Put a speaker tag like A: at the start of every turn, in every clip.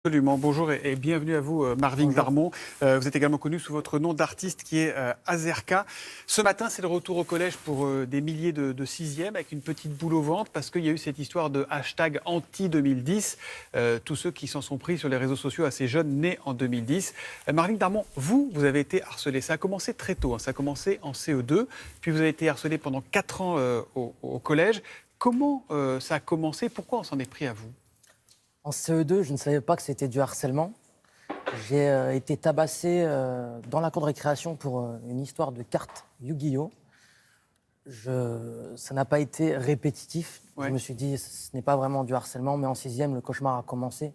A: Absolument. Bonjour et bienvenue à vous, Marvin Darmon. Vous êtes également connu sous votre nom d'artiste qui est Azerka. Ce matin, c'est le retour au collège pour des milliers de sixièmes avec une petite boule au ventre parce qu'il y a eu cette histoire de hashtag anti-2010. Tous ceux qui s'en sont pris sur les réseaux sociaux à ces jeunes nés en 2010. Marvin Darmon, vous avez été harcelé. Ça a commencé très tôt, hein. Ça a commencé en CE2. Puis vous avez été harcelé pendant 4 ans au collège. Comment ça a commencé? Pourquoi on s'en est pris à vous?
B: En CE2, je ne savais pas que c'était du harcèlement. J'ai été tabassé dans la cour de récréation pour une histoire de cartes Yu-Gi-Oh! Ça n'a pas été répétitif.
A: Ouais.
B: Je me suis dit, ce n'est pas vraiment du harcèlement, mais en sixième, le cauchemar a commencé.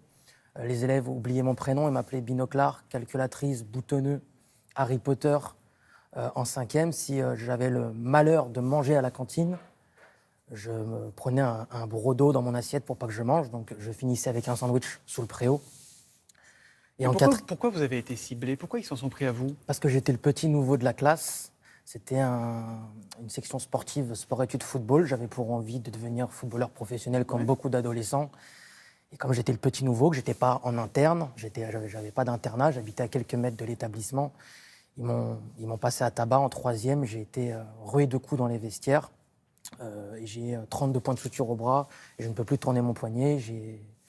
B: Les élèves oubliaient mon prénom et m'appelaient Binoclard, calculatrice, boutonneux, Harry Potter. En cinquième, si j'avais le malheur de manger à la cantine, je me prenais un brodo dans mon assiette pour pas que je mange, donc je finissais avec un sandwich sous le préau.
A: Et pourquoi vous avez été ciblé? Pourquoi ils s'en sont pris à vous?
B: Parce que j'étais le petit nouveau de la classe. C'était une section sportive, sport-études football. J'avais pour envie de devenir footballeur professionnel comme beaucoup d'adolescents. Et comme j'étais le petit nouveau, que j'étais pas en interne, j'avais pas d'internat, j'habitais à quelques mètres de l'établissement. Ils m'ont passé à tabac en troisième. J'ai été roué de coups dans les vestiaires. Et j'ai 32 points de suture au bras et je ne peux plus tourner mon poignet.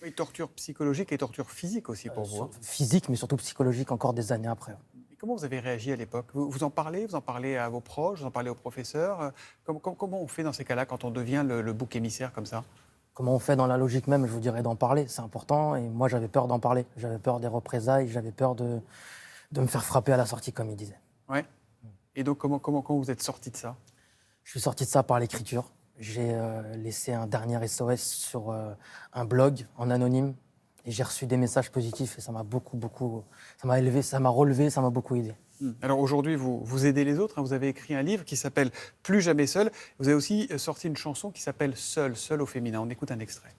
A: Oui, torture psychologique et torture physique aussi pour vous.
B: Physique, mais surtout psychologique encore des années après.
A: Et comment vous avez réagi à l'époque? Vous en parlez? Vous en parlez à vos proches? Vous en parlez aux professeurs? Comment on fait dans ces cas-là quand on devient le bouc émissaire comme ça?
B: Comment on fait dans la logique même? Je vous dirais d'en parler, c'est important. Et moi, j'avais peur d'en parler. J'avais peur des représailles, j'avais peur de me faire frapper à la sortie, comme il disait.
A: Ouais. Et donc, comment vous êtes sorti de ça?
B: Je suis sorti de ça par l'écriture. J'ai laissé un dernier SOS sur un blog en anonyme et j'ai reçu des messages positifs et ça m'a beaucoup, ça m'a élevé, ça m'a relevé, ça m'a beaucoup aidé.
A: Alors aujourd'hui, vous aidez les autres, hein. Vous avez écrit un livre qui s'appelle « Plus jamais seul ». Vous avez aussi sorti une chanson qui s'appelle « Seul », « Seul » au féminin. On écoute un extrait.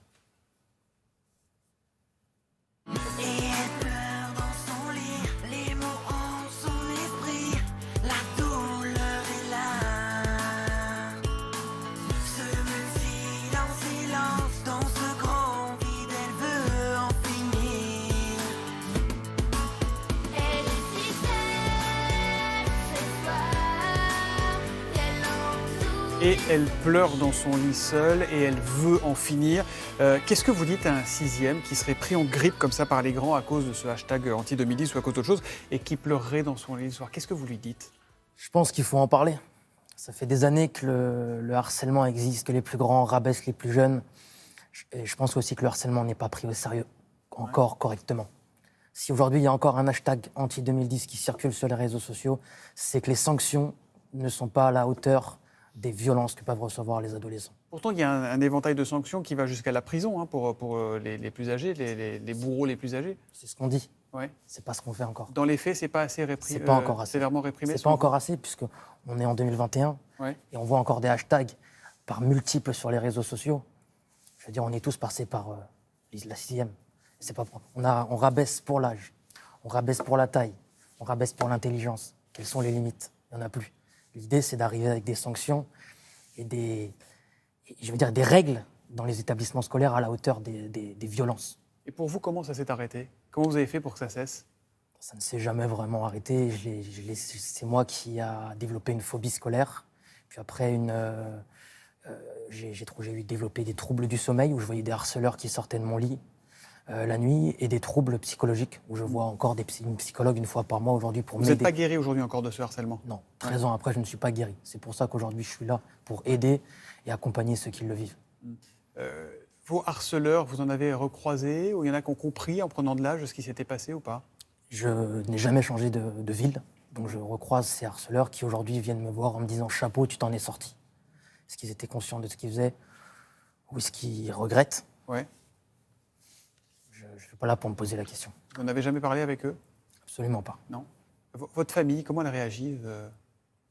A: Et elle pleure dans son lit seule et elle veut en finir. Qu'est-ce que vous dites à un sixième qui serait pris en grippe comme ça par les grands à cause de ce hashtag anti-2010 ou à cause d'autre chose et qui pleurerait dans son lit le soir? Qu'est-ce que vous lui dites?
B: Je pense qu'il faut en parler. Ça fait des années que le harcèlement existe, que les plus grands rabaissent les plus jeunes. Et je pense aussi que le harcèlement n'est pas pris au sérieux encore correctement. Si aujourd'hui il y a encore un hashtag anti-2010 qui circule sur les réseaux sociaux, c'est que les sanctions ne sont pas à la hauteur des violences que peuvent recevoir les adolescents.
A: Pourtant, il y a un éventail de sanctions qui va jusqu'à la prison, hein, pour les plus âgés, les bourreaux les plus âgés.
B: C'est ce qu'on dit.
A: Ouais.
B: C'est pas ce qu'on fait encore.
A: Dans les faits, c'est pas assez réprimé.
B: C'est pas encore assez.
A: Sévèrement réprimé.
B: C'est pas encore assez puisqu'on est en 2021 et on voit encore des hashtags par multiples sur les réseaux sociaux. Je veux dire, on est tous passés par la sixième. C'est pas propre. On rabaisse pour l'âge, on rabaisse pour la taille, on rabaisse pour l'intelligence. Quelles sont les limites? Il n'y en a plus. L'idée, c'est d'arriver avec des sanctions et des règles dans les établissements scolaires à la hauteur des violences.
A: Et pour vous, comment ça s'est arrêté? Comment vous avez fait pour que ça cesse?
B: Ça ne s'est jamais vraiment arrêté. C'est moi qui a développé une phobie scolaire. Puis après, j'ai développé des troubles du sommeil où je voyais des harceleurs qui sortaient de mon lit la nuit et des troubles psychologiques où je vois encore une psychologue une fois par mois aujourd'hui pour m'aider.
A: Vous n'êtes pas guéri aujourd'hui encore de ce harcèlement?
B: Non, 13 ans après, je ne suis pas guéri. C'est pour ça qu'aujourd'hui, je suis là pour aider et accompagner ceux qui le vivent.
A: Vos harceleurs, vous en avez recroisé? Ou il y en a qui ont compris en prenant de l'âge ce qui s'était passé ou pas?
B: Je n'ai jamais changé de ville, donc je recroise ces harceleurs qui aujourd'hui viennent me voir en me disant « Chapeau, tu t'en es sorti ». Est-ce qu'ils étaient conscients de ce qu'ils faisaient ou est-ce qu'ils regrettent?
A: Ouais.
B: Je ne suis pas là pour me poser la question.
A: Vous n'avez jamais parlé avec eux?
B: Absolument pas.
A: Non. Votre famille, comment elle réagit?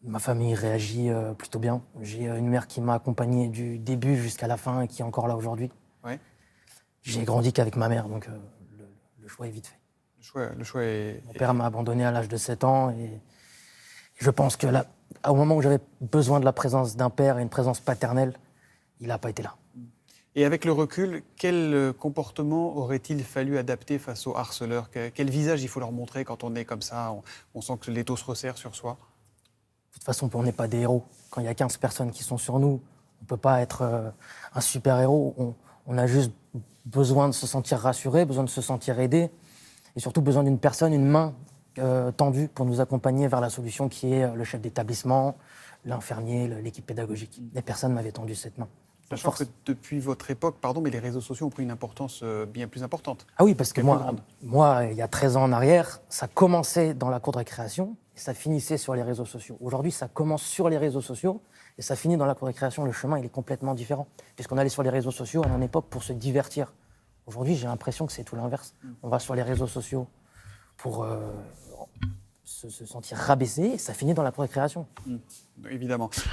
B: Ma famille réagit plutôt bien. J'ai une mère qui m'a accompagné du début jusqu'à la fin et qui est encore là aujourd'hui.
A: Ouais.
B: J'ai grandi qu'avec ma mère, donc le choix est vite fait.
A: Le choix est...
B: Mon père m'a abandonné à l'âge de 7 ans et je pense que là, au moment où j'avais besoin de la présence d'un père et une présence paternelle, il n'a pas été là.
A: Et avec le recul, quel comportement aurait-il fallu adapter face aux harceleurs? Quel visage il faut leur montrer quand on est comme ça, on sent que l'étau se resserre sur soi?
B: De toute façon, on n'est pas des héros. Quand il y a 15 personnes qui sont sur nous, on ne peut pas être un super-héros. On a juste besoin de se sentir rassuré, besoin de se sentir aidé, et surtout besoin d'une personne, une main tendue pour nous accompagner vers la solution qui est le chef d'établissement, l'infirmier, l'équipe pédagogique. Les personnes m'avaient tendu cette main.
A: Sachant que depuis votre époque, pardon, mais les réseaux sociaux ont pris une importance bien plus importante.
B: Ah oui, parce que moi, il y a 13 ans en arrière, ça commençait dans la cour de récréation et ça finissait sur les réseaux sociaux. Aujourd'hui, ça commence sur les réseaux sociaux et ça finit dans la cour de récréation. Le chemin, il est complètement différent. Puisqu'on allait sur les réseaux sociaux à mon époque pour se divertir. Aujourd'hui, j'ai l'impression que c'est tout l'inverse. On va sur les réseaux sociaux pour se sentir rabaissé et ça finit dans la cour de récréation.
A: Évidemment.